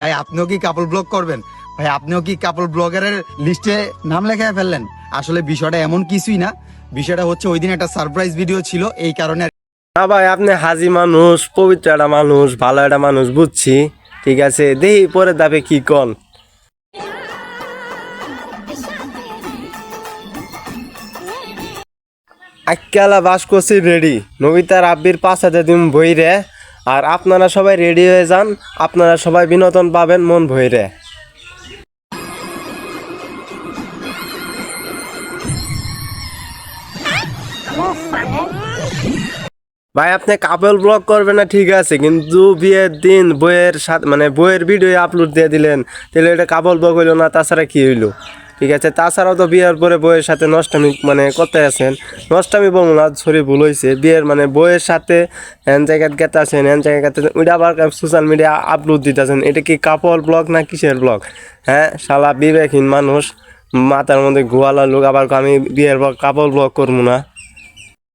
ভাই আপনিও কি কাপল ব্লগ করবেন? ভাই আপনিও কি কাপল ব্লগারের লিস্টে নাম লেখায় ফেললেন? আসলে বিষয়টা এমন কিছুই না, বিষয়টা হচ্ছে ওই দিন একটা সারপ্রাইজ ভিডিও ছিল, এই কারণে। না ভাই, আপনি হাজি মানুষ, পবিত্র একটা মানুষ, ভালো একটা মানুষ, বুঝছি। ঠিক আছে, দেখি পরে দাবে কি কন। আক্কালা বাস করছি রেডি, নবিতার আব্বির 5,000 দিন বইরে। আর আপনারা সবাই রেডি হয়ে যান, আপনারা সবাই বিনোদন পাবেন মন ভইরে। ভাই আপনি কাপল ব্লগ করবেন না ঠিক আছে, কিন্তু বিয়ের দিন বইয়ের সাথে মানে বইয়ের ভিডিও আপলোড দিয়ে দিলেন, তাহলে এটা কাপল ব্লগ হইলো না? তাছাড়া কি হইলো? ঠিক আছে, তাছাড়াও তো বিয়ের পরে বইয়ের সাথে নষ্টামি মানে করতে আছেন। নষ্টামি বলবো না, সরি ভুল হয়েছে। বিয়ের মানে বইয়ের সাথে হ্যান জায়গায় গেতে আছেন, হ্যান জায়গায় গেতে ওইটা আবার সোশ্যাল মিডিয়া আপলোড দিতেছেন। এটা কি কাপল ব্লগ না কিসের ব্লগ? হ্যাঁ শালা বিবেকহীন মানুষ, মাথার মধ্যে গোয়ালা লোক। আবার আমি বিয়ের কাপল ব্লগ করবো না?